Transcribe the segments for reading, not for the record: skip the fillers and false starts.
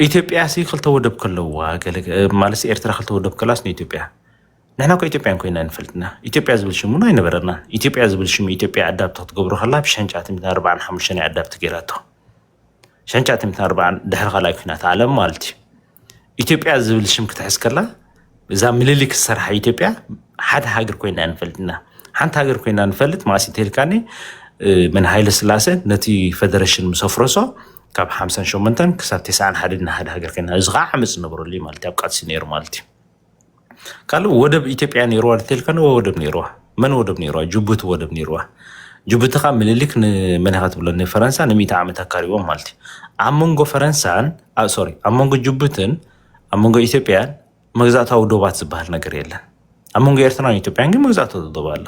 ኢትዮጵያ ሲ ክልተ ወደብ ከለዋ ማለት ኤርትራ ክልተ ወደብ ከላስ ኢትዮጵያ نحن كو إثيوبيا كوينا نفلتنا إثيوبيا زبل شمو ناي نبرنا إثيوبيا زبل شمو إثيوبيا أداب تقبرو خلا بشنجات من 4 أداب تجيراتو شنجات من 4 دحر خلا كنا تعلم مالتي إثيوبيا زبل شم كتحس كلا إذا مليك الصراحة إثيوبيا حد هاجر كوينا نفلتنا حد هاجر كوينا نفلت ما سيتيل كاني من هاي السلاسة نتي فدرشن مسافرسو كاب 50 شو منتن كسب 9 حدنا هذا هاجر كنا إزغاع عمس نبرو لي مالتي أبقى سينير مالتي قالوا ودب إثيوبيا نيروا تلك ودب نيروا من ودب نيروا جبوت ودب نيروا جبوت خام ملك من هات بلون فرنسا نميت عامتها كاريوم مالتي أمونغو فرنسان سوري أمونغو جبوتن أمونغو إثيوبيا مغزاتها ودوبات زبال نقريلا أمونغو إرتران إثيوبيا مغزاتها ودوبات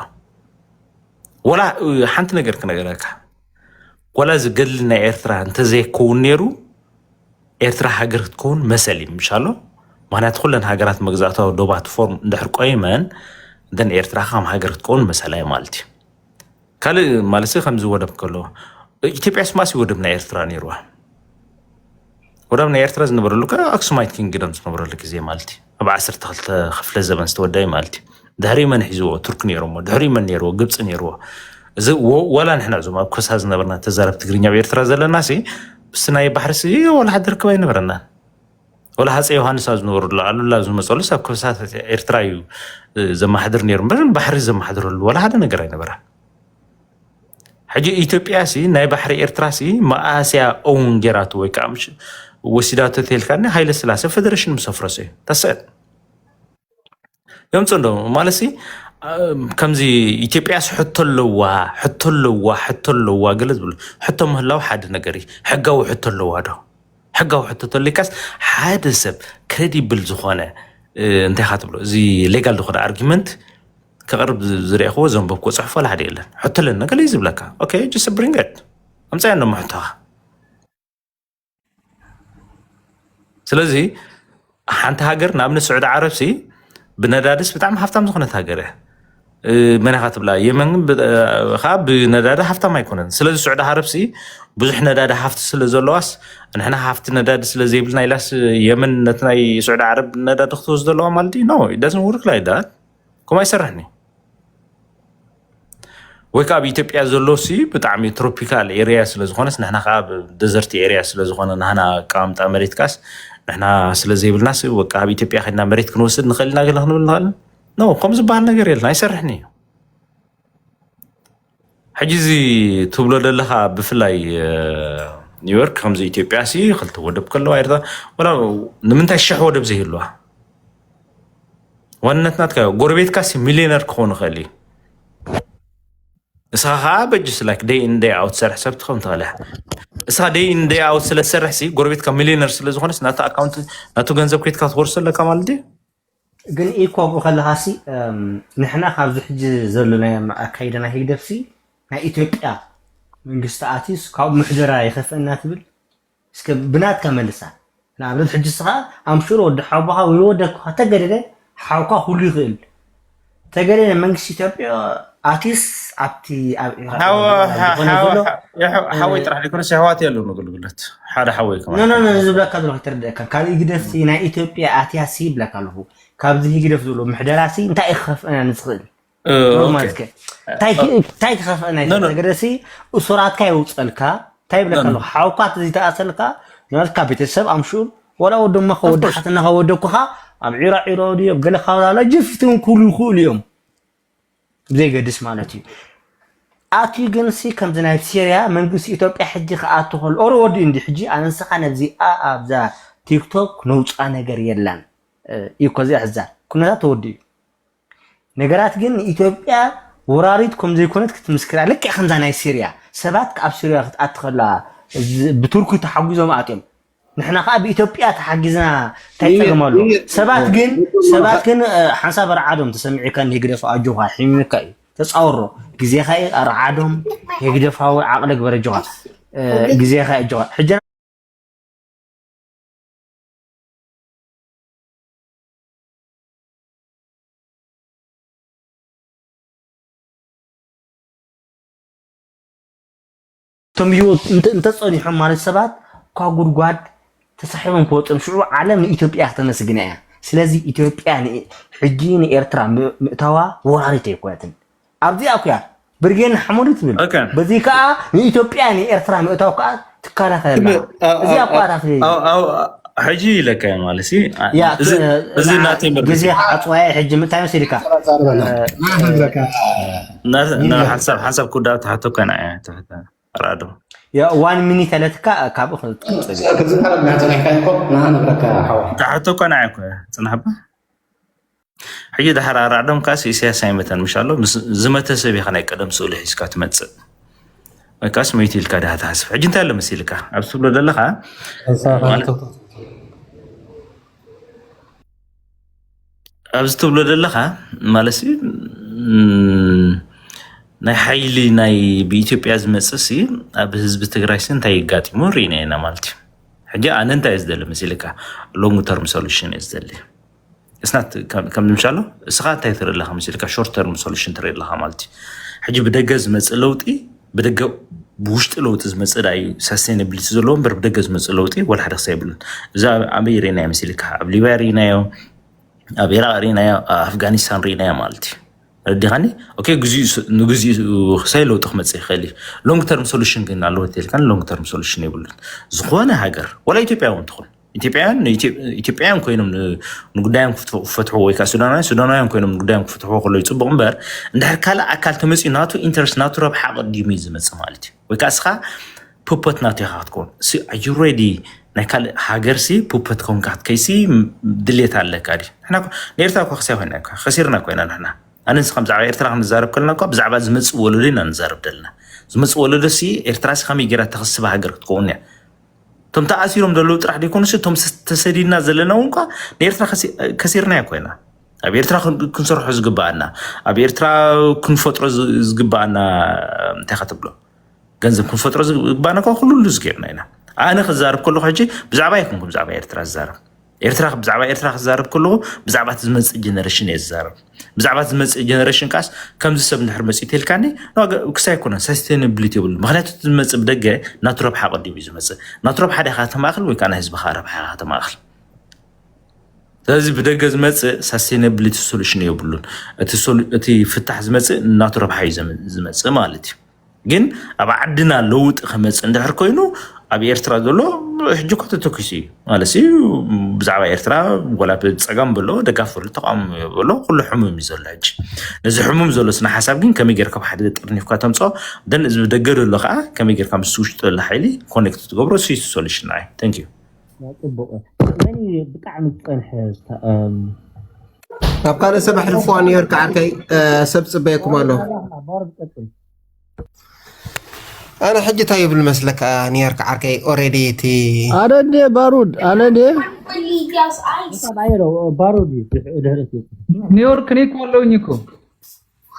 ولا حنت نقر كنقرك ولا زقل لنا إرتران تزي كون نيرو إرترا حقر تكون مسلي مشالو ما ندخل لنا هاجرات مجزاتها ودوبات فورم دحر قيمان دن إيرترا خام هاجر تكون مسألة مالتي قال مالسي خمس ودب كله إثيوبيا اسماسي ودبنا إيرترا نيروه ودبنا إيرترا زنبرلوك أكسمايت كين جدام زنبرلوك زي مالتي أبع 10 دخلت خفلة زمن استوداي مالتي دهري من حزوه ترك نيروه دهري من نيروه قبص نيروه ولا نحن عزوما بكس هذا نبرنا تزارب تقرينيا بإيرترا زل الناسي بس ناي بحرسي ولا حد ركبي نبرنا ولا هذا يوحنا سازنور لعلو لازم مسؤول سب كوسات إيرترايو زما حضر نيرم بحر زما حضر ولا هذا نقرأ نبره حاجة إثيوبيا سي ناي بحر إيرتراسي ما آسيا أون جراتو ويكامش وسيدات تلك هاي السلاسة فدرشن مسافرسي تسأل يوم تصندو مالسي كم زي إثيوبيا حتى اللوا قلت بلو حتى مهلاو حد نقري حقا وحتى اللوا ده حقا وحتى تلكاس حادثب كريديبل زخانه انت خاطبلو زي ليغال دخل ارجيومنت كقرب زريخو زنبكو صحف ولا حد يلا حتى لنا قال يزب لك اوكي جست برينج ات امصاي انه محتوى سلازي حنت هاجر نابن السعوديه عرب سي بندادس بتاع حفتام زخنت هاجره من خاطبلا يمن خاب نداده حفتا ما يكونن سلازي السعوديه عرب سي بزح نداده حفت سلازلواس نحنا حفت نداده سلازي بلنا يلاس يمن نتناي سعوديه عرب نداده خصوص دلوا مالدي نو it doesn't work like that كما يسرحني ويكا بإثيوبيا زلوسي بتعمي تروبيكال اريا سلازخونس نحنا خاب ديزرت اريا سلازخون نحنا قامت امريكاس نحنا سلازي بالناس وكا بإثيوبيا خدنا مريت كنوسد نخلينا غير نخل نو خمس بحال نغير يلنا يسرحني حجزي تبلو لها بفلاي نيويورك خمس إثيوبيا سي خلت ودب كله ايردا ولا نمنتا الشح ودب زي الله ونتنات كا غوربيت كاسي مليونير كون خلي اسها بجس لايك داي ان داي اوت سرح سبت خون طالع اسها داي ان داي اوت سلا سرح سي غوربيت كا مليونير سلا زخونس ناتا اكاونت ناتو غنزب كيت كاتورس لك مالدي ግን ኢኮብ خلሃሲ ንሕና ካብ ዝሕጂ ዘለና ኣካይደና ሂደፍሲ ናይ ኢትዮጵያ መንግስቲ ኣቲስ ካብ ምሕደራ ይኸፈና ትብል እስከ ብናት ከመልሳ ንኣብነት ሕጂ ስኻ ኣምሽሮ ወዲ ሓውካ ወይ ወደካ ተገደደ ሓውካ ሁሉ ይኽእል ተገደደ መንግስቲ ኢትዮጵያ ኣቲስ ኣብቲ ሓወይ ጥራሕ ሊኮነ ሸህዋት ያለው ነው ግልግለት ሓደ ሓወይ ከማ ኖ ዝብለካ ዘሎ ተረዳካ ካልእ ግደፍሲ ናይ ኢትዮጵያ ኣቲያሲ ይብለካ ኣለሁ ካብዚ ይግደፍ ዘሎ ምሕደራሲ እንታይ ይኸፈና ንዝኽእል ኦኬ እንታይ ክኸፈና ተገደሲ እሱራትካ ይውፀልካ እንታይ ይብለካ ኣለሁ ሓውካ ዝተኣሰልካ ናልካ ቤተሰብ ኣምሹር ወላ ወደማ ከወደ ሓትና ከወደኩኻ ኣብ ዒራ ዲዮ ገለ ካብላ ጅፍትን ኩሉ ይኽእሉ እዮም ብዘይገድስ ማለት እዩ ኣቲ ግን ሲ ከምዚ ናይ ሲርያ መንግስቲ ኢትዮጵያ ሕጂ ከኣቱ ከሎ ኦልሬዲ እንዲ ሕጂ ኣንስኻ ነዚ ኣብዛ ቲክቶክ ነውፃ ነገር የላን ይኮዚ ኣሕዛር ኩነታት ተወዲ ነገራት ግን ኢትዮጵያ ወራሪት ከም ዘይኮነት ክትምስክራ ልክ ከምዛ ናይ ሲርያ ሰባት ካብ ሲርያ ክትኣትኸላ ብቱርክ ተሓጊዞም ኣጥዮም ንሕና ከዓ ብኢትዮጵያ ተሓጊዝና ታይጠቅማሉ ሰባት ግን ሓንሳብ ረዓዶም ተሰሚዒካ ንግደፍ ኣጆኻ ሒምካ እዩ ተፃወሮ ግዜኻ ረዓዶም የግደፋዊ ዓቅለ ግበረጆኻ ግዜኻ ኣጆኻ ሕጂ ቶም ይወት እንተ ጸኒሖም ማለት ሰባት ኳ ጉድጓድ ተሳሒቦም ክወጡን ሽዑ ዓለም ንኢትዮጵያ ከተመስግና እያ ስለዚህ ኢትዮጵያ ሕጂ ንኤርትራ ምእታዋ ወራሪት ኣይኮነትን ኣብዚኣ እኳ ብርጌን ሓሙድ ትብል በዚ ከዓ ንኢትዮጵያ ንኤርትራ ምእታዋ ከዓ ትከላኸለላ እዚኣ እኳ ታፍሊ ሕጂ ለካ ማለሲ እዚ ናተይ ግዜ ኣፅዋይ ሕጂ ምታይ መስሊካ ሓሳብ ኩዳው ተሓተካ ና ራዶ يا 1 minute لتك كابو خلط تعتو كان عيكو صنحبه حجي ده حرار عدم كاس سياسي مثلا ان شاء الله زمته سبي خنا يقدم سؤال حسكا تمص كاس ميتيل كده تحسب حجي انت له مسيلك ابسو بلو دلخا ابسو بلو دلخا مالسي ናይ ሓይሊ ናይ ብኢትዮጵያ ዝመፅሲ ኣብ ህዝቢ ትግራይ እንታይ ይጋጥሙ ሪና ኢና ማለት እዩ ሕጂ ኣነ እንታይ እዩ ዝደሊ መሲልካ ሎንግ ተርም ሶሉሽን እዩ ዝደሊ እስናት ከም ንምሻሎ እስኻ እንታይ ትርኢ ኣለኻ መሲልካ ሾርት ተርም ሶሉሽን ትርኢ ኣለኻ ማለት እዩ ሕጂ ብደገ ዝመፅእ ለውጢ ብደገ ብውሽጢ ለውጢ ዝመፅእ ዳ እዩ ሳስቴናብሊቲ ዘለዎ እምበር ብደገ ዝመፅእ ለውጢ ወላ ሓደ ክሳ የብሉን እዛ ኣበይ ሪናዮ መሲልካ ኣብ ሊብያ ሪናዮ ኣብ ኢራቅ ሪናዮ ኣፍጋኒስታን ሪናዮ ማለት እዩ رديخاني اوكي نغزي خسايلو تخمص يخلي لونج تيرم سوليوشن كن الله تيل كان لونج تيرم سوليوشن يبل زخونه هاجر ولا ايثيوبيا وندخل ايثيوبيان كوينم نغدايم فتحو ويكا سودانايان كوينم نغدايم فتحو كله يصبق امبر اندهر كالا اكل تمصي ناتو انترست ناتو ربح قديمي زمص مالتي ويكا اسخا بوبوت ناتو هاتكون سي ار يو ريدي نكال هاجر سي بوبوت كون كات كيسي دليت على كاري احنا نيرتا كو خسي هنا خسرنا كوينا نحنا أنا نسخم زعبا إرترا نزارب كلنا كوب زعبا زمص ولدنا نزارب دلنا زمص ولدسي إرترا خمي جرا تخصب هاجر تكون تم تأثيرهم دلو طرح ديكون شي تم تسدينا زلنا ونكا إرترا كثيرنا كوينا أبي إرترا كنصرح زغبانا أبي إرترا كنفطر زغبانا تخطبلو ገንዘብ كنفطر زغبانا كله زغيرنا هنا أنا خزارب كله حاجه بزعبا يكون بزعبا إرترا زارب ኤርትራ ብዛዕባ ኤርትራ ክዛረብ ከሎ ብዛዕባ ዝመጽእ ጀነሬሽን ይዛረብ ብዛዕባ ዝመጽእ ጀነሬሽን ካስ ከምዚ ሰብ ንድሕር መጽእ ተልካኒ ክሳይ ኮነ ሰስቴናብሊቲ ይብል ምክንያቱ ዝመጽእ ብደገ ናቱረብ ሓቀዲም እዩ ዝመጽእ ናቱረብ ሓደ ከተማእኽል ወይ kana ህዝቢ ሓረብ ከተማእኽል ስለዚህ ብደገ ዝመጽእ ሰስቴናብሊቲ ሶሉሽን ይብሉን እቲ ፍታሕ ዝመጽእ ናቱረብ ሓይ ዝመጽእ ማለት እዩ ግን ኣብ ዓድና ለውጥ ከመጽእ እንድሕር ኮይኑ ኣብ ኤርትራ ዘሎ ሕጂ ኮተ ተኩሲ ማለሲ ብዛዕባ ኤርትራ ወላ ብፀጋም ብሎ ደጋፈሉ ተቃም ብሎ ኩሉ ሕሙም ይዘሎ ሕጂ ነዚ ሕሙም ዘሎ ስና ሓሳብ ግን ከመይ ጌርካ ብሓደ ጥርኒፍካ ተምፆ ደን እዚ ደገዶ ኣሎ ከዓ ከመይ ጌርካ ምስ ውሽጢ ዘሎ ሓይሊ ኮኔክት ትገብሮ ስዊስ ሶሉሽን ኣይ ታንክ ዩ መኒ ብጣዕሚ ፀንሐ ኣብ ካልእ ሰብ ኣሕልፍዋ ኒውዮርክ ዓርከይ ሰብ ፅበየኩም ኣሎ أنا حجة طيب المسلك نيويورك عركي أوريدي تي أنا دي بارود أنا دي نيويورك نيكو ولا نيكو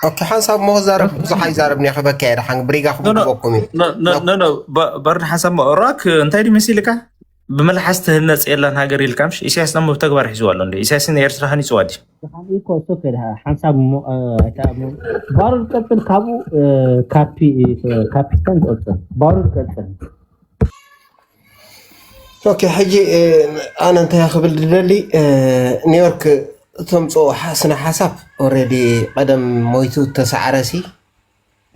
أوكي حسب مو زارب صحي زارب نيخ بكير حن بريغا خبو بوكمي لا برد حسب ما أراك أنت هذي مسيلك بملحست الناس إلا هاجر الكامش إساس نمو تكبر حزوالون دي إساس إن يرسل هني سوادي إيكو سكر حسب بارود كتر كابو كابيتان أصلا بارود كتر أوكي حجي أنا أنت يا خبر دللي نيويورك تمصو حسنا حسب أوريدي قدم مويتو تسعرسي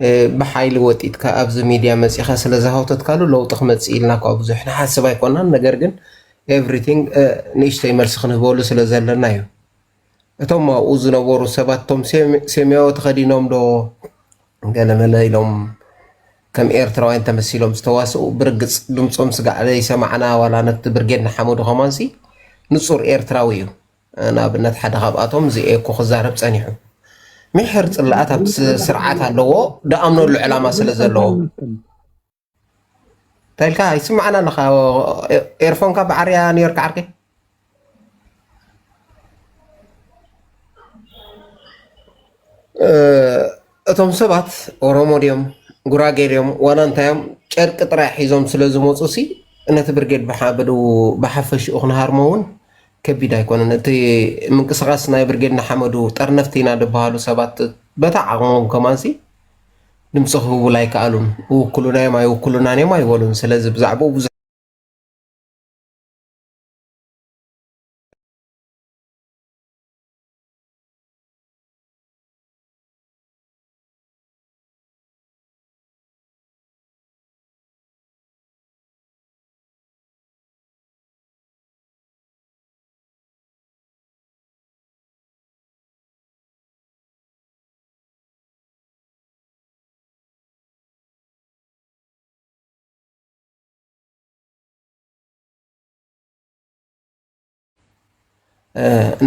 بحايل وطيت كابز ميديا مسيخه سلازهوتت كالو لو تخمص إلنا كابز احنا حسب يكوننا ነገር ግን everything نيشتي መልስ ክንበሉ ስለዘለና እዩ እቶም ኣብኡ ዝነበሩ ሰባት ቶም ሰሚያው ተኸዲኖም ዶ ገለመለ ኢሎም ከም ኤርትራውያን ተመሲሎም ዝተዋስኡ ብርግጽ ድምጾም ስጋዕ ይሰማዕና ዋላ ነት ብርጌድና ሓመዱ ኸማንሲ ንጹር ኤርትራዊ እዩ ንኣብነት ሓደ ካብኣቶም እዚኤኮ ክዛረብ ጸኒሑ ምሕር ጽላኣት ኣብ ስርዓት ኣለዎ ደኣምነሉ ዕላማ ስለ ዘለዎ ታይልካ ይስማዕና ለኻ ኤርፎንካ ብዓርያ ኒውዮርክ ዓርቂ እቶም ሰባት ኦሮሞ ድዮም ጉራጌ ድዮም ዋላ እንታዮም ጨርቂ ጥራይ ሒዞም ስለ ዝመፁ ሲ ነቲ ብርጌድ ብሓፈሽኡ ክንሃርሞ እውን ከቢድ ኣይኮነን እቲ ምንቅስቃስ ናይ ብርጌድና ሓመዱ ጠርነፍቲ ኢና ድበሃሉ ሰባት በታ ዓቕሞም ከማንሲ ድምፂ ክህቡሉ ኣይከኣሉን ውክሉና እዮም ኣይውክሉናን እዮም ኣይበሉን ስለዚ ብዛዕባኡ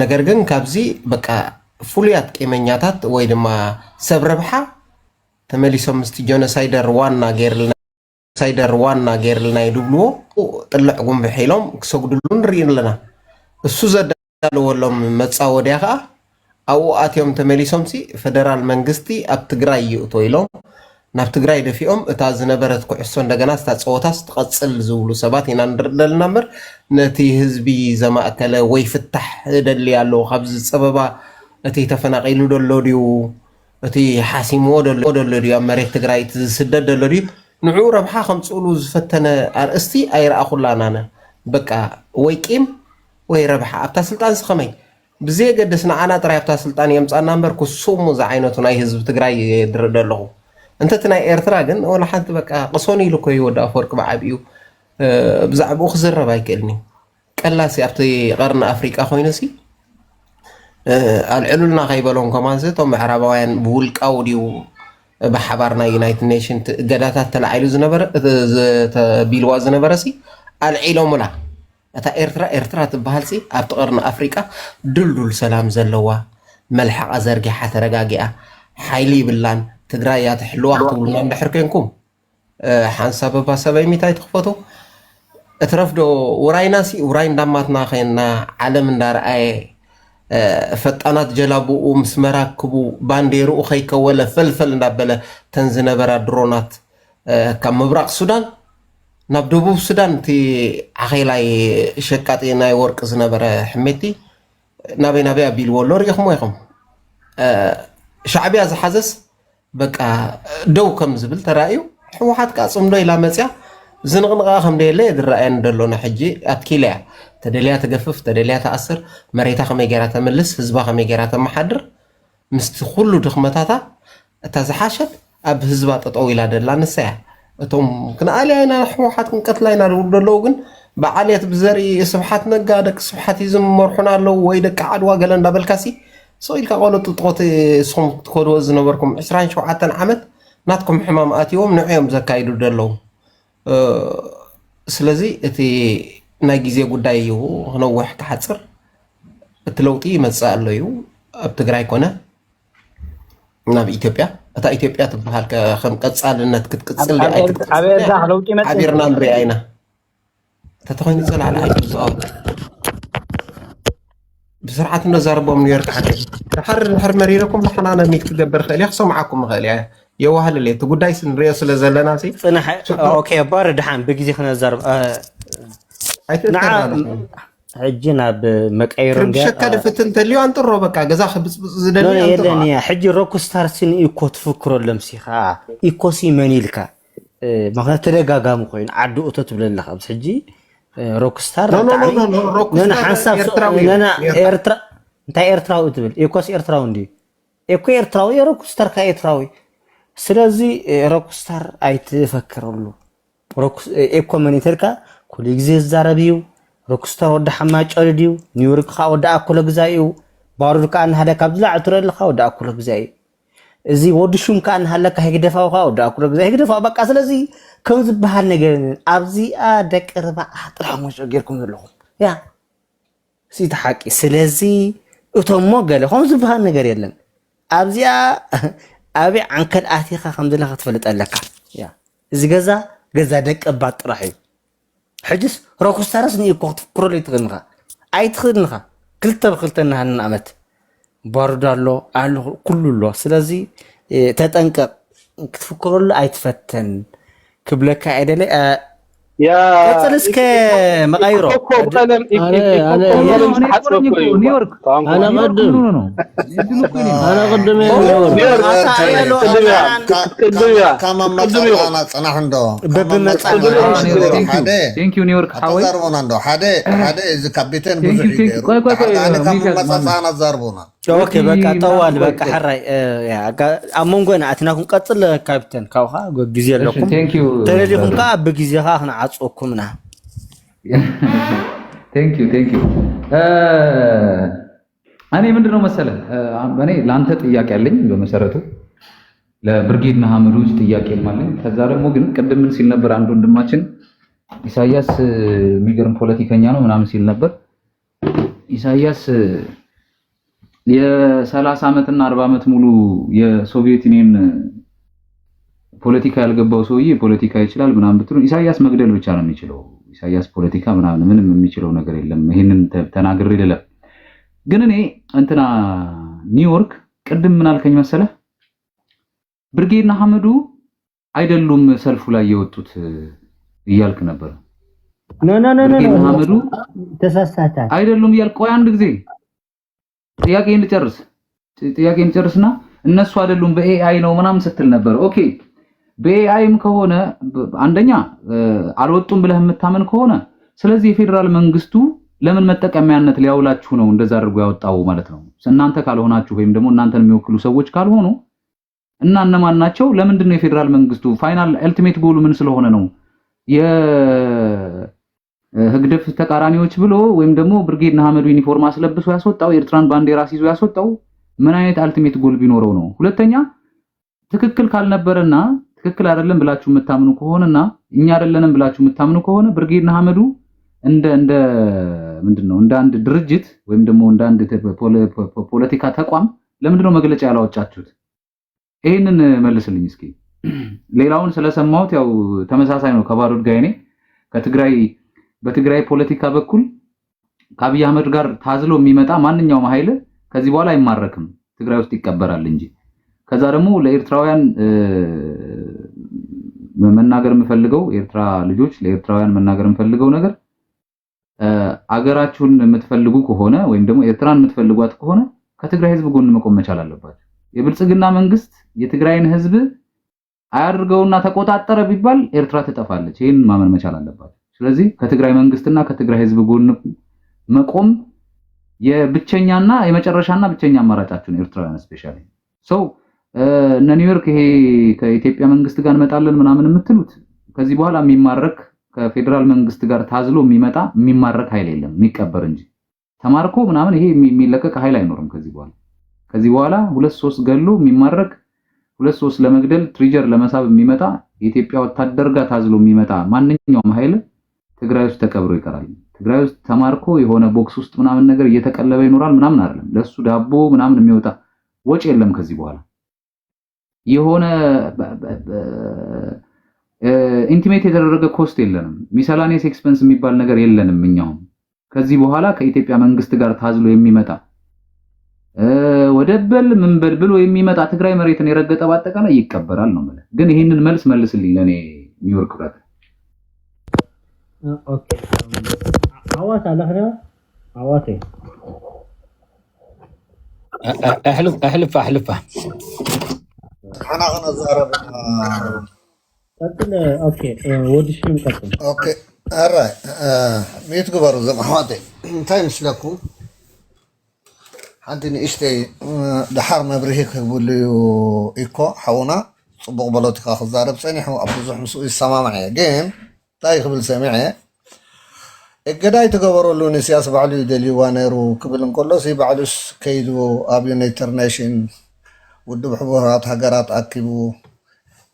ነገር ግን ካብዚ በቃ ፉልያት ቄመኛታት ወይ ድማ ሰብ ረብሓ ተመሊሶም ምስቲ ጆኖሳይደር ዋና ጌርልና ይድብልዎ ጥልዕ ጉንብሕ ኢሎም ክሰግድሉ ንርኢ ኣለና እሱ ዘዳለወሎም መፃወድያ ከዓ ኣብኡ ኣትዮም ተመሊሶም ፌደራል መንግስቲ ኣብ ትግራይ ይእቶ ኢሎም ናብ ትግራይ ደፊኦም እታ ዝነበረት ኩዕሶ እንደገና ዝተፀወታስ ትቐፅል ዝብሉ ሰባት ኢና ንርኢ ዘለና እምበር ነቲ ህዝቢ ዘማእከለ ወይ ፍታሕ ደሊ ኣለዎ ካብዚ ፀበባ እቲ ተፈናቂሉ ደሎ ድዩ እቲ ሓሲምዎ ደሎ ድዩ ኣብ መሬት ትግራይ ዝስደድ ደሎ ድዩ ንዑ ረብሓ ከምፅእሉ ዝፈተነ ኣርእስቲ ኣይረኣኹላናነ በቃ ወይ ቂም ወይ ረብሓ ኣብታ ስልጣን ስኸመይ ብዘየገድስ ንዓና ጥራይ ኣብታ ስልጣን የምፃና እምበር ክሱሙ ዝዓይነቱ ናይ ህዝቢ ትግራይ ድርኢ ደለኹ እንተቲ ናይ ኤርትራ ግን ወላ ሓንቲ በቃ ቅሶኒ ኢሉ ኮ ይወዳ ኣፈወርቂ በዓብኡ ብዛዕባኡ ክዝረብ ኣይክእልኒ ቀላሲ ኣብቲ ቀርኒ ኣፍሪቃ ኮይኑሲ ኣልዕሉልና ከይበሎም ከማንስ እቶም ምዕራባውያን ብውልቃው ድዩ ብሓባር ናይ ዩናይትድ ኔሽን ገዳታት ተላዒሉ ተቢልዋ ዝነበረሲ ኣልዒሎሙላ እታ ኤርትራ ትበሃልሲ ኣብቲ ቀርኒ ኣፍሪቃ ድልዱል ሰላም ዘለዋ መልሓቃ ዘርጊሓ ተረጋጊኣ ሓይሊ ይብላን ትግራይ እያ ትሕልዋ ክትብሉና እንድሕር ኮንኩም ሓንሳብ ሰበይ ሚታይ ትኽፈቱ እትረፍዶ ውራይናሲ ውራይ እንዳማትና ኸና ዓለም እንዳረኣየ ፈጣናት ጀላቡኡ ምስ መራክቡ ባንዴርኡ ከይከወለ ፈልፈል እንዳበለ ተንዝነበራ ድሮናት ካብ ምብራቅ ሱዳን ናብ ደቡብ ሱዳን እቲ ዓኸላይ ሸቃጢ ናይ ወርቂ ዝነበረ ሕሜቲ ናበይ ኣቢልዎ ኣሎ ሪኢኹሞ ኢኹም ሻዕብያ ዝሓዘስ በቃ ደው ከም ዝብል ተራእዩ ሕወሓት ከዓ ፅምዶ ኢላ መፅያ ዝንቕንቓ ከም ደየለ የድረአየን ደሎና ሕጂ ኣትኪልያ ተደልያ ተገፍፍ ተደልያ ተኣስር መሬታ ከመይ ጌራ ተምልስ ህዝባ ከመይ ጌራ ተመሓድር ምስቲ ኩሉ ድኽመታታ እታ ዝሓሸት ኣብ ህዝባ ጠጠው ኢላ ደላ ንሰያ እቶም ክንኣልያ ኢና ሕወሓት ክንቀትላ ኢና ዝብሉ ደለዉ ግን ብዓልየት ብዘርኢ ስብሓት ነጋ ደቂ ስብሓት እዩ ዝመርሑና ኣለዉ ወይ ደቂ ዓድዋ ገለ እንዳበልካሲ ሰኢልካ ቆለጡ ጥቆት እስኹም ትከድዎ ዝነበርኩም 27 ዓመት ናትኩም ሕማም ኣትዎም ንዕዮም ዘካይዱ ደለዉ ስለዚ እቲ ናይ ግዜ ጉዳይ እዩ ክነውሕ ክሓፅር እቲ ለውጢ ይመፅእ ኣሎ እዩ ኣብ ትግራይ ኮነ ናብ ኢትዮጵያ እታ ኢትዮጵያ ትበሃል ከም ቀፃልነት ክትቅፅል ዓቢርና ንሪኣ ኢና ተተኮይኑ ፀላዕላ ኣይቱ ዝኣወት بسرعة نزاربهم نيويورك حر مريركم لحنا ميت كدبر خلي خصمعكم خلي يا وهل اللي تقول دايس نريس ولا زلنا سي صنح اوكي بارد حام بقزي خنا زارب نعم حجنا بمقايرن جا شكا دفتن تليو انطرو بقى غزا خبص زدني انطرو لا يا حجي روك ستار سين ايكو تفكرو لمسيخا ايكو سي منيلكا ما تدغاغام خوين عدو اوتت بلن خبص حجي روكستار روكستار حنساب انا ايرترا انت ايرتراوي تبل ايكوس ايرتراوندي ايكو ايرتراوي روكستار كايرتراوي سلازي روكستار ايتفكرلو روكس ايكو منيتركا كل غزي زاربيو روكستار ود حماጭ ولديو نيويورك خا ود اكل غزايو بارود كان هذا كابزلا عترل خا ود اكل غزاي ازي ودشوم كان هلك هيدفاو خا ود اكل غزاي هيدفاو بقى سلازي كم زبحال ነገር ኣብዚኣ ደቅርባ ኣጥራሞሽ ገርኩም ዘለኹም ያ ሲታ ሓቂ ስለዚ እቶሞ ገለ ከም ዝብሃል ነገር የለን ኣብዚኣ ኣቢ ዓንከል ኣቲኻ ከም ዘለኻ ትፈልጥ ኣለካ ያ እዚ ገዛ ደቅባ ጥራሕ እዩ ሕጅስ ሮክስታርስ ንኢኮ ትፍክሮለይ ትኽንኻ ኣይትኽንኻ ክልተ ብክልተና ሃልና ኣመት ባርዳሎ ኣሉ ኩሉሎ ስለዚ ተጠንቀቕ ክትፍክሮሉ ኣይትፈተን كبلك عدله يا كتلسك مغايرو نيويورك انا قدم انا قدم كما انا صنع عنده ثانك يو نيويورك حاوي زربونا عنده حدا اذا كابتن انا كم مصانا زربونا اوكي بقى طوال بقى حراي يا امونغنا اتناكم قتل كابتن كاوها غزي لكم تريدكم كا بغزيها احنا عصوكمنا ثانك يو እኔ ምንድነው መሰለ እኔ ላንተ ጥያቄ አለኝ በመሰረቱ ለብርጌድ መሐመድ ውስጥ ጥያቄ ማለት ከዛ ደግሞ ግን ቅድም ምን ሲል ነበር አንድ ወንድማችን ኢሳያስ የሚገርም ፖለቲከኛ ነው ምናምን ሲል ነበር ኢሳያስ የ30 ዓመትና 40 ዓመት ሙሉ የሶቪየት ዩኒየን ፖለቲካ ያልገባው ሰውዬ ፖለቲካ ይችላል ምናምን ብትሉ ኢሳያስ መግደል ብቻ ነው የሚችለው። ኢሳያስ ፖለቲካ ምንም የሚችለው ነገር የለም። ይሄንን ተናግሬ ልለፍ። ግን እኔ እንትና ኒውዮርክ ቅድም ምን አልከኝ መሰለህ? ብርጌድ ንሓመዱ አይደሉም ሰልፉ ላይ የወጡት እያልክ ነበር። ብርጌድ ንሓመዱ ተሳሳተ አይደሉም እያልክ ቆይ አንድ ጊዜ ጥያቄን ልጨርስና እነሱ አይደሉም በኤአይ ነው ምናምን ስትል ነበር። ኦኬ በኤአይም ከሆነ አንደኛ አልወጡም ብለህ የምታመን ከሆነ ስለዚህ የፌደራል መንግስቱ ለምን መጠቀሚያነት ሊያውላችሁ ነው እንደዛ አድርጎ ያወጣው ማለት ነው። እናንተ ካልሆናችሁ ወይም ደግሞ እናንተን የሚወክሉ ሰዎች ካልሆኑ እና እነማን ናቸው? ለምንድን ነው የፌደራል መንግስቱ ፋይናል አልቲሜት ጎሉ ምን ስለሆነ ነው የህግደፍ ተቃራኒዎች ብሎ ወይም ደግሞ ብርጌድ ንሓመዱ ዩኒፎርም አስለብሶ ያስወጣው ኤርትራን ባንዲራ ሲይዞ ያስወጣው ምን አይነት አልቲሜት ጎል ቢኖረው ነው? ሁለተኛ ትክክል ካልነበረና ትክክል አይደለም ብላችሁ የምታምኑ ከሆነና እኛ አይደለንም ብላችሁ የምታምኑ ከሆነ ብርጌድ ንሓመዱ እንደ ምንድነው እንደ አንድ ድርጅት ወይም ደግሞ እንደ አንድ ፖለቲካ ተቋም ለምንድነው መግለጫ ያላወጣችሁት? ይሄንን መልስልኝ እስኪ። ሌላውን ስለሰማሁት ያው ተመሳሳይ ነው ከባሩድ ጋር እኔ በትግራይ ፖለቲካ በኩል ከአብይ አህመድ ጋር ታዝሎ የሚመጣ ማንኛውም ኃይል ከዚህ በኋላ አይማረክም፣ ትግራይ ውስጥ ይቀበራል እንጂ። ከዛ ደግሞ ለኤርትራውያን መናገር የምፈልገው ኤርትራ ልጆች ለኤርትራውያን መናገር የምፈልገው ነገር አገራችሁን የምትፈልጉ ከሆነ ወይም ደግሞ ኤርትራን የምትፈልጓት ከሆነ ከትግራይ ህዝብ ጎን መቆም መቻል አለባችሁ። የብልጽግና መንግስት የትግራይን ህዝብ አያድርገውና ተቆጣጠረ ቢባል ኤርትራ ትጠፋለች። ይሄን ማመን መቻል አለባችሁ። ስለዚህ ከትግራይ መንግስትና ከትግራይ ህዝብ ጎን መቆም የብቸኛና የመጨረሻና ብቸኛ አማራጫችሁ ነው። ኤርትራውያን ስፔሻሊ እነ ኒውዮርክ ይሄ ከኢትዮጵያ መንግስት ጋር እንመጣለን ምናምን የምትሉት ከዚህ በኋላ የሚማረክ ከፌደራል መንግስት ጋር ታዝሎ የሚማረክ ኃይል የለም፣ የሚቀበር እንጂ ተማርኮ ምናምን ይሄ የሚለቀቅ ኃይል አይኖርም። ከዚህ በኋላ 2-3 ገሎ የሚማረክ 2-3 ለመግደል ትሪጀር ለመሳብ የሚመጣ የኢትዮጵያ ወታደር ጋር ታዝሎ የሚመጣ ማንኛውም ኃይል ትግራይ ውስጥ ተቀብሮ ይቀራል። ትግራይ ውስጥ ተማርኮ የሆነ ቦክስ ውስጥ ምናምን ነገር እየተቀለበ ይኖራል ምናምን አይደለም። ለሱ ዳቦ ምናምን የሚወጣ ወጪ የለም። ከዚህ በኋላ የሆነ ኢንቲሜት የተደረገ ኮስት የለንም። ሚሰላኔስ ኤክስፔንስ የሚባል ነገር የለንም። እኛው ከዚህ በኋላ ከኢትዮጵያ መንግስት ጋር ታዝሎ የሚመጣ ወደበል ምንበል ብሎ የሚመጣ ትግራይ መሬትን የረገጠ ባጠቃላይ ይቀበራል ነው ማለት። ግን ይሄንን መልስ መልስልኝ ለኔ ኒውዮርክ ብራት። ኦኬ አዋት አለኸ አዋት احلف انا زارب قتل اوكي ودش مقتل اوكي الراي ميت قبروا زي ما حواتي تايمس لكم عندني اشتي دحار مبرهيك يقول لي ايكو حونا صبغ بلوتك اخذ زارب سنحو ابو زح مسؤول السماء معي جيم تايخ بالسمعي القداي تقبروا لوني سياسة بعلو يدلي وانيرو كبلن كله سي بعلوس كيدو ابيون انترناشن ودو بحبورات هقرات اكيبو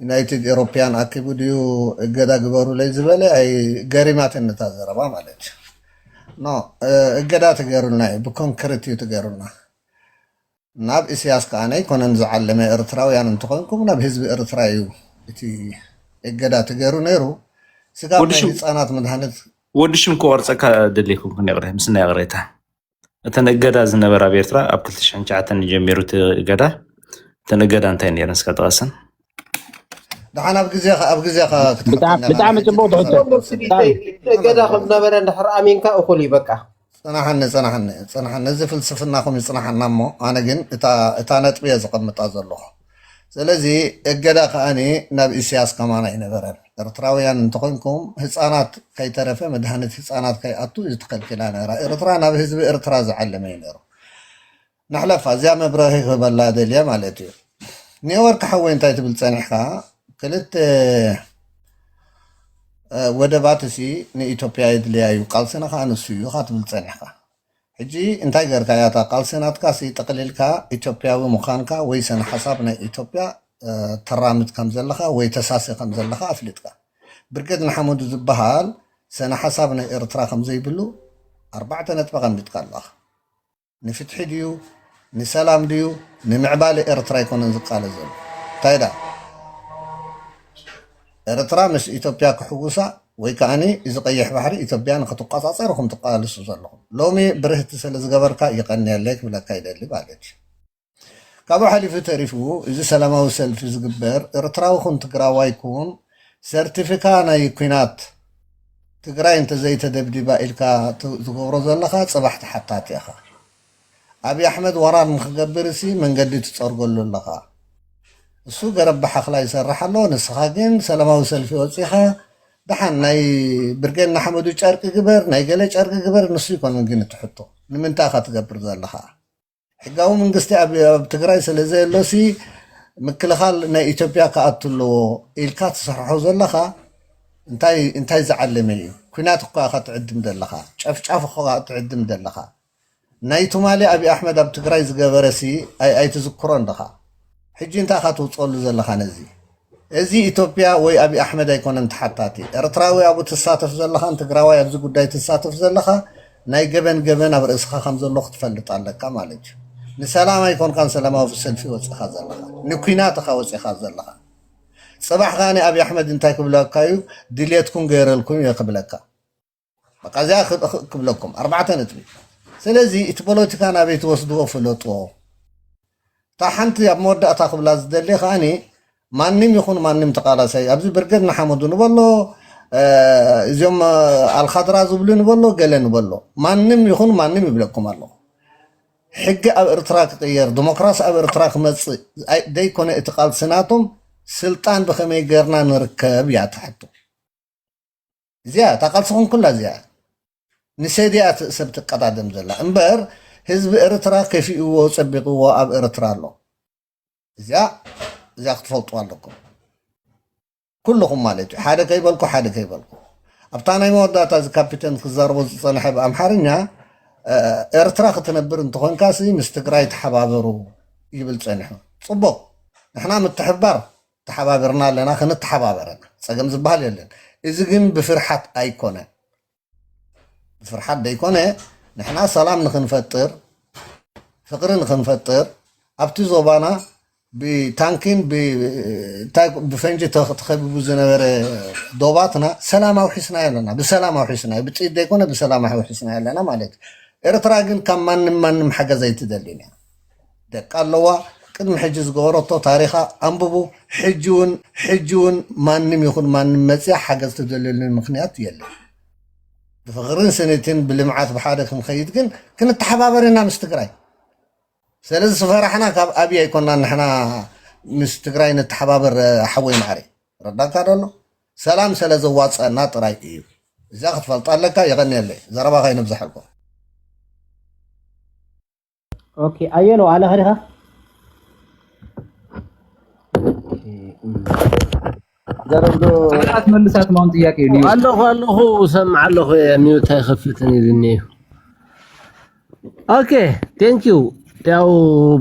يونايتد اوروبيان اكيبو ديو القدا قبروا لي زبالي اي قريمات النتازربا مالك نو القدا تقارلنا بكونكريتيو تقارلنا ناب اسياس كاني كونن زعلمي ارتراويان انتقونكم ناب حزب ارترايو اتي القدا تقارو نيرو سيقام هيصانات مدهنت ወድሽም ከወርፀካ ደሊኩም ክንቅረ ምስና ያቅሬታ እተን እገዳ ዝነበራ በኤርትራ ኣብ 2009 ጀሚሩት እገዳ እተን እገዳ እንታይ ነይረን እስከ ጠቐሰን دحنا بجزيخ بتعمل جنبه እገዳ ከም ነበረ እንድሕር ኣሚንካ እኩል ይበቃ صنحنا زي فلسفناكم يصنحنا مو انا ግን እታ ነጥብ ዝቀምጣ ዘለኹ ስለዚ እገዳ ከኣኒ ናብ ኢሳያስ ከማና ይነበረን ኤርትራውያን እንተኮንኩም ህፃናት ከይተረፈ መድሃነት ህፃናት ከይኣቱ ዝተከልክላ ነራ ኤርትራ ናብ ህዝቢ ኤርትራ ዝዓለመ ነይሩ ናሕለፋ እዚያ መብረሂ ክበላ ደልያ ማለት እዩ ኒውዮርክ ሓወይ እንታይ ትብል ፀኒሕካ ክልተ ወደባት እሲ ንኢትዮጵያ የድልያዩ ቃልስና ከዓ ንሱ እዩ ካ ትብል ፀኒሕካ ሕጂ እንታይ ገርካ ያታ ቃልስናትካ ጠቅሊልካ ኢትዮጵያዊ ምዃንካ ወይ ሰነ ሓሳብ ናይ ኢትዮጵያ ተራምድ ከም ዘለካ ወይ ተሳሲ ከም ዘለካ ኣፍሊጥካ ብርጌድ ንሓመዱ ዝበሃል ሰነ ሓሳብ ናይ ኤርትራ ከም ዘይብሉ 4 ነጥቢ ቀሚጥካ ኣለካ ንፍትሒ ድዩ ንሰላም ድዩ ንምዕባለ ኤርትራ ይኮነን ዝቃለ ዘሎ እንታይ ዳ ኤርትራ ምስ ኢትዮጵያ ክሕውሳ ወይ ከዓኒ እዚ ቀይሕ ባሕሪ ኢትዮጵያ ንክትቆፃፀርኩም ትቃልሱ ዘለኹም ሎሚ ብርህቲ ስለ ዝገበርካ ይቀኒየለይ ክብለካ ይደሊ ማለት ካብኡ ሓሊፉ ተሪፉ እዚ ሰላማዊ ሰልፊ ዝግበር ኤርትራዊ ኩን ትግራዋይ ኩን ሰርቲፊካ ናይ ኩናት ትግራይ እንተዘይተደብዲባ ኢልካ ዝገብሮ ዘለካ ፅባሕ ተሓታት ኢኻ ኣብይ ኣሕመድ ወራር ንክገብር ሲ መንገዲ ትፀርገሉ ኣለኻ እሱ ገረብ ሓኽላ ይሰርሕ ኣሎ ንስኻ ግን ሰላማዊ ሰልፊ ወፂኻ ድሓን ናይ ብርጌና ሓመዱ ጨርቂ ግበር ናይ ገለ ጨርቂ ግበር ንሱ ይኮነን ግን ትሕቶ ንምንታይ ካ ትገብር ዘለኻ ሕጋዊ መንግስቲ ኣብ ትግራይ ስለ ዘየሎሲ ምክልኻል ናይ ኢትዮጵያ ከኣቱ ኣለዎ ኢልካ ትሰርሖ ዘለኻ እንታይ ዝዓለመ እዩ ኩናት እኳ ካ ትዕድም ዘለኻ ጨፍጫፍ እኳ ትዕድም ዘለኻ ናይ ቱማሌ ኣብይ ኣሕመድ ኣብ ትግራይ ዝገበረሲ ኣይትዝክሮን ዲኻ ሕጂ እንታይ ካ ትውፅሉ ዘለኻ ነዚ እዚ ኢትዮጵያ ወይ ኣብይ ኣሕመድ ኣይኮነን ተሓታቲ ኤርትራዊ ኣብኡ ትሳተፍ ዘለኻ ትግራዋይ ኣብዚ ጉዳይ ትሳተፍ ዘለኻ ናይ ገበን ኣብ ርእስኻ ከም ዘሎ ክትፈልጥ ኣለካ ማለት እዩ ንሰላም ኣይኮንካን ሰላማዊ ሰልፊ ወፂኻ ዘለኻ ንኩናት ኢኻ ወፂኻ ዘለኻ ፅባሕ ኻኒ ኣብይ ኣሕመድ እንታይ ክብለካ እዩ ድሌትኩም ገይረልኩም ይክብለካ በቃ እዚኣ ክብለኩም 4 ነጥቢ ስለዚ እቲ ፖለቲካ ናበይ ትወስድዎ ፍለጥዎ እታ ሓንቲ ኣብ መወዳእታ ክብላ ዝደሊ ከዓኒ ማንም ይኹን ማንም ተቃላሳይ ኣብዚ ብርገድ ንሓመዱ ንበሎ እዚኦም ኣልኻድራ ዝብሉ ንበሎ ገለ ንበሎ ማንም ይኹን ማንም ይብለኩም ኣሎ ሕጊ ኣብ ኤርትራ ክቅየር ዲሞክራሲ ኣብ ኤርትራ ክመፅእ ደይኮነ እቲ ቃልስናቶም ስልጣን ብኸመይ ገርና ንርከብ እያ ትሕቶ እዚኣ እታ ቃልስኹም ኩላ እዚኣ ንሰድያ ሰብ ትቀዳደም ዘላ እምበር ህዝቢ ኤርትራ ከፊእዎ ፀቢቕዎ ኣብ ኤርትራ ኣሎ እዚኣ ክትፈልጥዎ ኣለኩም ኩልኩም ማለት እዩ ሓደ ከይበልኩ ኣብታ ናይ መወዳእታ እዚ ካፒተን ክዛረቦ ዝፀንሐ ብኣምሓርኛ ኤርትራ ክትነብር እንትኾንካሲ ምስ ትግራይ ተሓባበሩ ይብል ፀኒሑ ፅቡቅ ንሕና ምትሕባር ተሓባበርና ኣለና ክንተሓባበረና ፀገም ዝበሃል የለን እዚ ግን ብፍርሓት ኣይኮነን ብፍርሓት ደይኮነ ንሕና ሰላም ንክንፈጥር ፍቅሪ ንክንፈጥር ኣብቲ ዞባና ብታንኪን ብፈንጂ ተኸቢቡ ዝነበረ ዶባትና ሰላማዊ ሒስና ኣለና ብሰላማዊ ሒስና ብጥይት ደይኮነ ብሰላማዊ ሒስና ኣለና ማለት እዩ ኤርትራ ግን ካብ ማንም ሓገዝ ኣይትደሊን እያ ደቂ ኣለዋ ቅድሚ ሕጂ ዝገበረቶ ታሪኻ ኣንብቡ ሕጂ እውን ማንም ይኹን ማንም መፅያ ሓገዝ ትደልየሉ ምክንያት የለን ብፍቅርን ስኒትን ብልምዓት ብሓደ ክንኸይድ ግን ክንተሓባበር ኢና ምስ ትግራይ ስለዚ ስፈራሕና ካብ ኣብይ ኣይኮንና ንሕና ምስ ትግራይ ንተሓባበር ሓወይ ማዕሪ ረዳካ ደሎ ሰላም ስለ ዘዋፀአና ጥራይ እዩ እዛ ክትፈልጣ ኣለካ ይቀኒየለይ ዘረባኻ ይንብዛሐልኩ ኦኬ ኣየሎ ኣለ ኸሪኻ ዘረብዶ መልሳት ማውን ጥያቄ እዩ ኣለኹ ሰምዕ ኣለኹ ሚዩት ኣይኸፍትን ኢልኒ ኦኬ ቴንክ ዩ ያው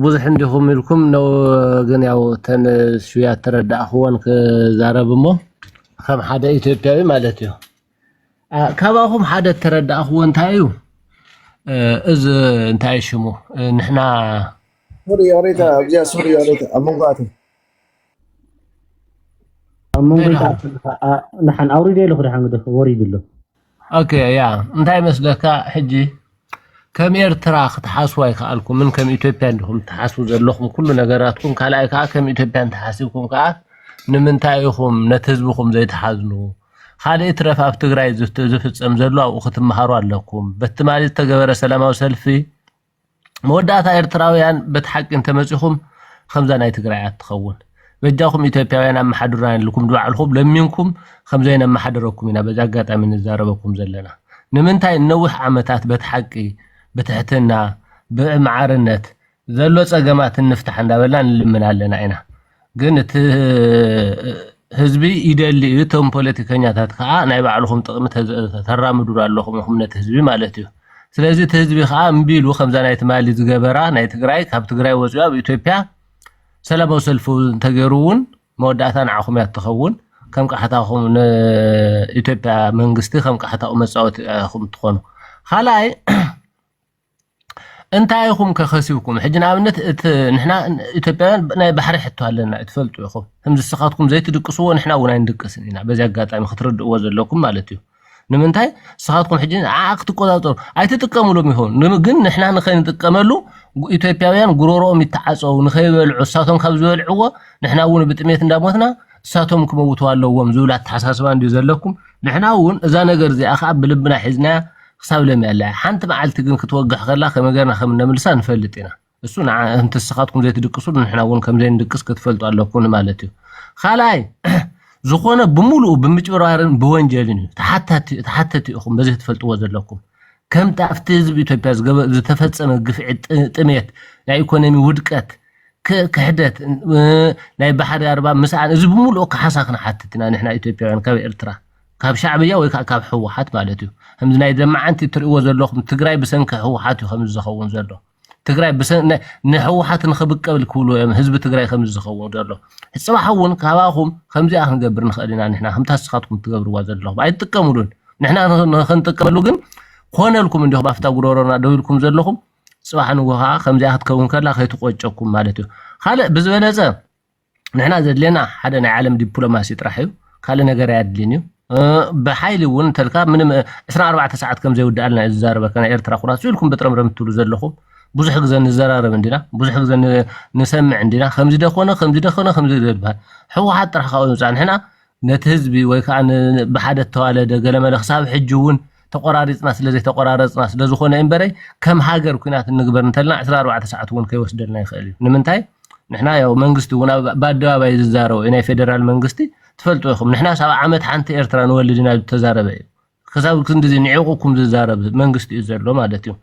ብዙሕ እንዲኹም ኢልኩም ነው ግን ያው ተን ሽውያ ተረዳእኽዎን ክዛረብ እሞ ከም ሓደ ኢትዮጵያዊ ማለት እዩ ካብኣኹም ሓደ ተረዳእኽዎ እንታይ እዩ እዚ እንታይ ሽሙ ንሕና ሱሪ ኦሬታ ኣብዚያ ሱሪ ኦሬታ ኣብ መንጎኣት نحن أوريد له خد حمد وريد له. أوكي يا أنتي مسلك حجي كم إرتراخ تحاسوا يخالكم من كم إثيوبيا عندهم تحاسوا زلهم كل نجاراتكم كلايك كم إثيوبيا تحاسبكم كات نمنتايهم نتهزبكم زي تحزنوا خالي إترف أفتقرأ زفت أمزلوا أو ختم مهاروا لكم بالتمالي تجبر سلامة وسلفي مودات إرتراويان بتحق أنت مسيهم خمسة نايت قراءات تخون بجاكم إثيوبياويان أما حدران لكم دعاء الخوب لمنكم خمسين أما حدركم هنا بجاكات من الزاربكم زلنا نمنتاي نوح عمتات بتحقي بتحتنا بمعارنت زلوا صقمات نفتح عند بلان لمن علينا هنا قلت ህዝቢ ይደሊ እቶም ፖለቲከኛታት ከዓ ናይ ባዕልኹም ጥቕሚ ተራምዱ ኣለኹም ሁምነት ህዝቢ ማለት እዩ ስለዚ እቲ ህዝቢ ከዓ እምቢሉ ከምዛ ናይ ትማሊ ዝገበራ ናይ ትግራይ ካብ ትግራይ ወፅኡ ኣብ ኢትዮጵያ ሰላማዊ ሰልፊ ተገይሩውን መወዳእታ ንዓኹም ያትኸውን ከም ቃሕታኹም ንኢትዮጵያ መንግስቲ ከም ቃሕታኡ መጻወት ኢኹም ትኾኑ ካልኣይ انتايكم كخسيبكم حجنا ابنت نحنا ኢትዮጵያውያን ናይ ባሕሪ ሕቶ ኣለና እትፈልጡ ኢኹም ከም ዝስኻትኩም ዘይትድቅስዎ ንሕና እውን ኣይንድቅስን ኢና በዚ አጋጣሚ ክትረድእዎ ዘለኩም ማለት እዩ ንምንታይ ስኻትኩም ሕጂ ክትቆጣጠሩ ኣይትጥቀሙሎም ይሆን ግን ንሕና ንኸይንጥቀመሉ ኢትዮጵያውያን ጉሮሮኦም ይተዓፀው ንኸይበልዑ እሳቶም ካብ ዝበልዕዎ ንሕና እውን ብጥሜት እንዳሞትና እሳቶም ክመውቱ ኣለዎም ዝብል ኣተሓሳስባ እንዲ ዘለኩም ንሕና እውን እዛ ነገር እዚኣ ከዓ ብልብና ሒዝና ክሳብ ለሚያለ ሓንቲ መዓልቲ ግን ክትወግሕ ከላ ከመገርና ከም ነምልሳ ንፈልጥ ኢና እሱ እንተ ስኻትኩም ዘይትድቅሱ ንሕና እውን ከም ዘይንድቅስ ክትፈልጡ ኣለኩም ማለት እዩ خالاي زخونه بملؤ بمجبرارن بوንጀልን ተሓተቲ ኢኹም በዚህ ትፈልጥዎ ዘለኩም ከም ጣፍቲ ህዝብ ኢትዮጵያ ዝተፈጸመ ግፍዒ ጥሜት ናይ ኢኮኖሚ ውድቀት ክህደት ናይ ባሕሪ 40 مسعን እዚ بملؤ ከሓሳክና ሓተትና ንሕና ኢትዮጵያውያን ካብ ኤርትራ ካብ ሻዕብያ ወይ ካብ ሕወሓት ማለት እዩ همز ናይ ደማዓንቲ ትርእዎ ዘለኹም ትግራይ ብሰንከ ሕወሓት እዩ ከም ዝኸውን ዘሎ ትግራይ ብሰን ንሕወሓት ንኽብቀብል ክብሉ ህዝብ ትግራይ ከም ዝኸውን ዘሎ ጽባሕውን ካባኹም ከምዚ ኣኽን ገብር ንኽእልና ንሕና ከም ታስኻትኩም ትገብርዋ ዘለኹም ኣይጥቀሙሉን ንሕና ንኽንጥቀመሉ ግን ኮነልኩም እንዲኹም ኣፍታ ጉሮሮና ደውልኩም ዘለኹም ጽባሕ ንጎኻ ከምዚ ኣኽትከውን ከላ ከይትቆጨኩም ማለት እዩ ካልእ ብዝበለፀ ንሕና ዘድለና ሓደ ናይ ዓለም ዲፕሎማሲ ጥራሕ እዩ ካልእ ነገር ኣያድልን እዩ بحيل ون تلك من 24 ساعات كم زي ودالنا الزاربه كان ايرترا خلاص يلكم بترمرم تلو زلخم بوزح غزا نزرارب عندنا بوزح غزا نسمع عندنا خمس دخونه خمس دبها هو حتى راح خاوزان هنا نتهزبي وي كان بحدث توالد قلم الحساب حجون تقرارصنا سلازي تقرارصنا سلازي خونه امبري كم هاجر كنات نغبر نتلنا 14 ساعات ون كيوسدلنا يخلي نمنتاي نحنا يا منغستي ونا بادباي ززارو انا فيدرال منغستي تفلتوا يخم نحنا 7 عامات حنت إيرترا نولدنا تزارب خساب كندزي نعيقكم تزارب منغستي يزرلو مالتي